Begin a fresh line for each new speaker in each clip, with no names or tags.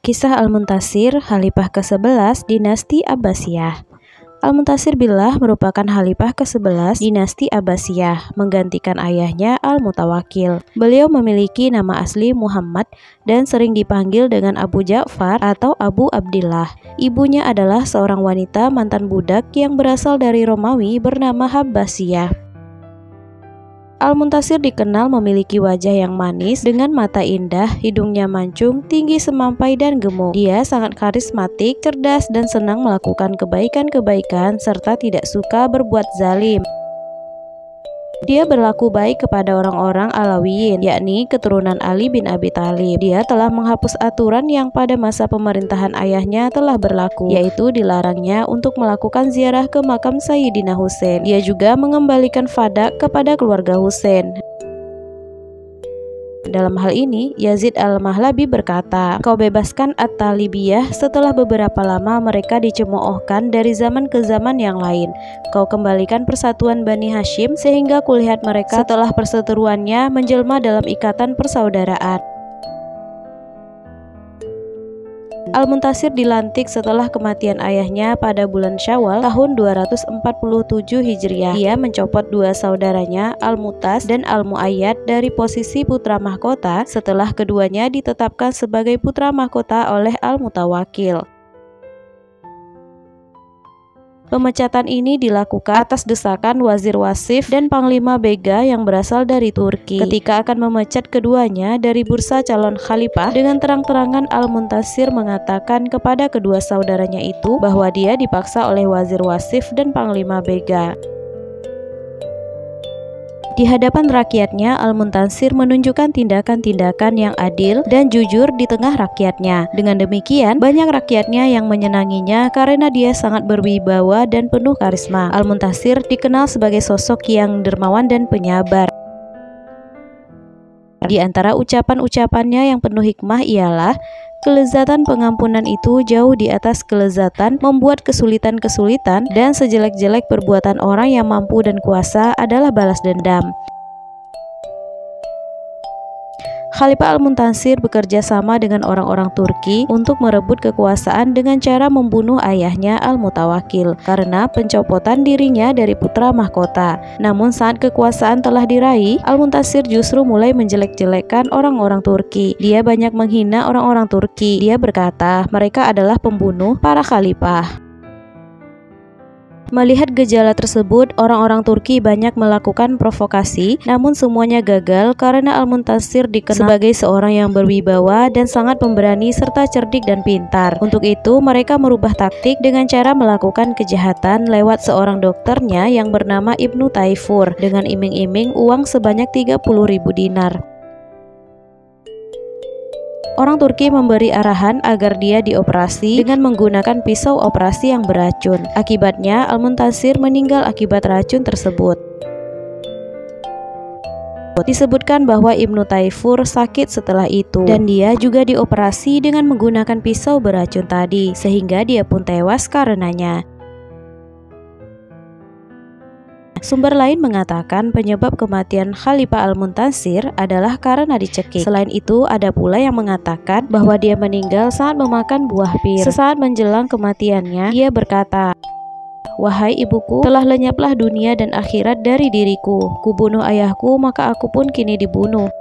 Kisah Al-Muntasir, Khalifah ke-11 Dinasti Abbasiyah. Al-Muntasir Billah merupakan Khalifah ke-11 Dinasti Abbasiyah, menggantikan ayahnya Al-Mutawakkil. Beliau memiliki nama asli Muhammad dan sering dipanggil dengan Abu Ja'far atau Abu Abdillah. Ibunya adalah seorang wanita mantan budak yang berasal dari Romawi bernama Abbasiyah. Al-Muntasir dikenal memiliki wajah yang manis dengan mata indah, hidungnya mancung, tinggi semampai dan gemuk. Dia sangat karismatik, cerdas dan senang melakukan kebaikan-kebaikan serta tidak suka berbuat zalim. Dia berlaku baik kepada orang-orang Alawiyin, yakni keturunan Ali bin Abi Thalib. Dia telah menghapus aturan yang pada masa pemerintahan ayahnya telah berlaku, yaitu dilarangnya untuk melakukan ziarah ke makam Sayyidina Husain. Dia juga mengembalikan fadak kepada keluarga Husain. Dalam hal ini, Yazid al-Mahlabi berkata, "Kau bebaskan At-Talibiyah setelah beberapa lama mereka dicemoohkan dari zaman ke zaman yang lain. Kau kembalikan persatuan Bani Hashim sehingga kulihat mereka setelah perseteruannya menjelma dalam ikatan persaudaraan." Al-Muntasir dilantik setelah kematian ayahnya pada bulan Syawal tahun 247 Hijriah. Dia mencopot dua saudaranya, Al-Mu'tas dan Al-Mu'ayyad, dari posisi putra mahkota setelah keduanya ditetapkan sebagai putra mahkota oleh Al-Mutawakkil. Pemecatan ini dilakukan atas desakan Wazir Wasif dan Panglima Bega yang berasal dari Turki. Ketika akan memecat keduanya dari bursa calon khalifah, dengan terang-terangan Al-Muntasir mengatakan kepada kedua saudaranya itu bahwa dia dipaksa oleh Wazir Wasif dan Panglima Bega. Di hadapan rakyatnya, Al-Muntasir menunjukkan tindakan-tindakan yang adil dan jujur di tengah rakyatnya. Dengan demikian, banyak rakyatnya yang menyenanginya karena dia sangat berwibawa dan penuh karisma. Al-Muntasir dikenal sebagai sosok yang dermawan dan penyabar. Di antara ucapan-ucapannya yang penuh hikmah ialah, "Kelezatan pengampunan itu jauh di atas kelezatan membuat kesulitan-kesulitan, dan sejelek-jelek perbuatan orang yang mampu dan kuasa adalah balas dendam." Khalifah Al-Muntasir bekerja sama dengan orang-orang Turki untuk merebut kekuasaan dengan cara membunuh ayahnya Al-Mutawakkil karena pencopotan dirinya dari putra mahkota. Namun saat kekuasaan telah diraih, Al-Muntasir justru mulai menjelek-jelekan orang-orang Turki. Dia banyak menghina orang-orang Turki. Dia berkata mereka adalah pembunuh para khalifah. Melihat gejala tersebut, orang-orang Turki banyak melakukan provokasi, namun semuanya gagal karena Al-Muntasir dikenal sebagai seorang yang berwibawa dan sangat pemberani serta cerdik dan pintar. Untuk itu, mereka merubah taktik dengan cara melakukan kejahatan lewat seorang dokternya yang bernama Ibnu Taifur dengan iming-iming uang sebanyak 30.000 dinar. Orang Turki memberi arahan agar dia dioperasi dengan menggunakan pisau operasi yang beracun. Akibatnya, Al-Muntasir meninggal akibat racun tersebut. Disebutkan bahwa Ibnu Taifur sakit setelah itu, dan dia juga dioperasi dengan menggunakan pisau beracun tadi, sehingga dia pun tewas karenanya. Sumber lain mengatakan penyebab kematian Khalifah Al-Muntasir adalah karena dicekik. Selain itu, ada pula yang mengatakan bahwa dia meninggal saat memakan buah pir. Sesaat menjelang kematiannya, dia berkata, "Wahai ibuku, telah lenyaplah dunia dan akhirat dari diriku. Kubunuh ayahku, maka aku pun kini dibunuh."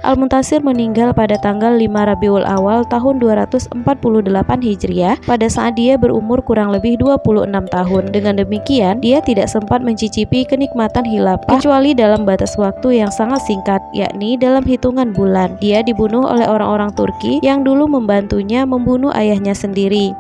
Al-Muntasir meninggal pada tanggal 5 Rabiul Awal tahun 248 Hijriah pada saat dia berumur kurang lebih 26 tahun. Dengan demikian, dia tidak sempat mencicipi kenikmatan khilafah kecuali dalam batas waktu yang sangat singkat, yakni dalam hitungan bulan. Dia dibunuh oleh orang-orang Turki yang dulu membantunya membunuh ayahnya sendiri.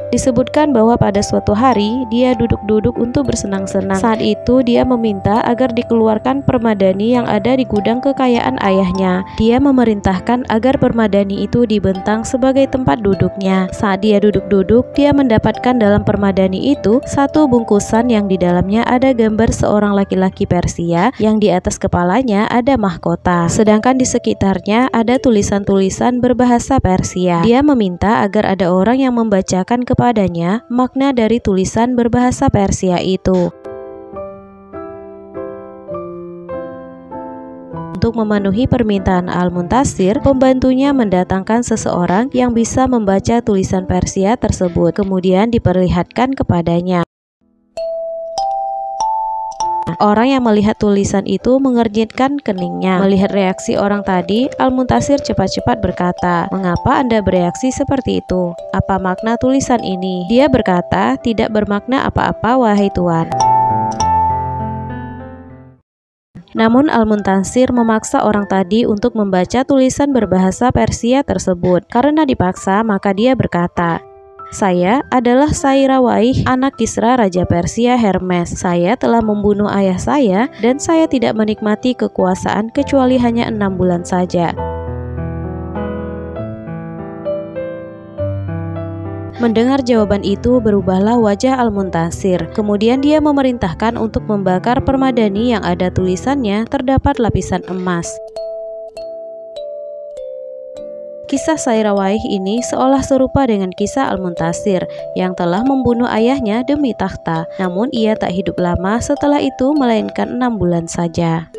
Disebutkan bahwa pada suatu hari dia duduk-duduk untuk bersenang-senang. Saat itu dia meminta agar dikeluarkan permadani yang ada di gudang kekayaan ayahnya. Dia memerintahkan agar permadani itu dibentang sebagai tempat duduknya. Saat dia duduk-duduk, dia mendapatkan dalam permadani itu satu bungkusan yang di dalamnya ada gambar seorang laki-laki Persia yang di atas kepalanya ada mahkota. Sedangkan di sekitarnya ada tulisan-tulisan berbahasa Persia. Dia meminta agar ada orang yang membacakan kepadanya makna dari tulisan berbahasa Persia itu. untuk memenuhi permintaan Al-Muntasir, pembantunya mendatangkan seseorang yang bisa membaca tulisan Persia tersebut, kemudian diperlihatkan kepadanya. Orang yang melihat tulisan itu mengernyitkan keningnya. Melihat reaksi orang tadi, Al-Muntasir cepat-cepat berkata, "Mengapa Anda bereaksi seperti itu? Apa makna tulisan ini?" Dia berkata, "Tidak bermakna apa-apa, wahai Tuan." Namun Al-Muntasir memaksa orang tadi untuk membaca tulisan berbahasa Persia tersebut. Karena dipaksa, maka dia berkata, "Saya adalah Sayrawaih, anak Kisra Raja Persia Hermes. Saya telah membunuh ayah saya dan saya tidak menikmati kekuasaan kecuali hanya 6 bulan saja." Mendengar jawaban itu, berubahlah wajah Al-Muntasir. Kemudian dia memerintahkan untuk membakar permadani yang ada tulisannya terdapat lapisan emas. Kisah Sayrawaih ini seolah serupa dengan kisah Al-Muntasir yang telah membunuh ayahnya demi takhta. Namun ia tak hidup lama setelah itu, melainkan 6 bulan saja.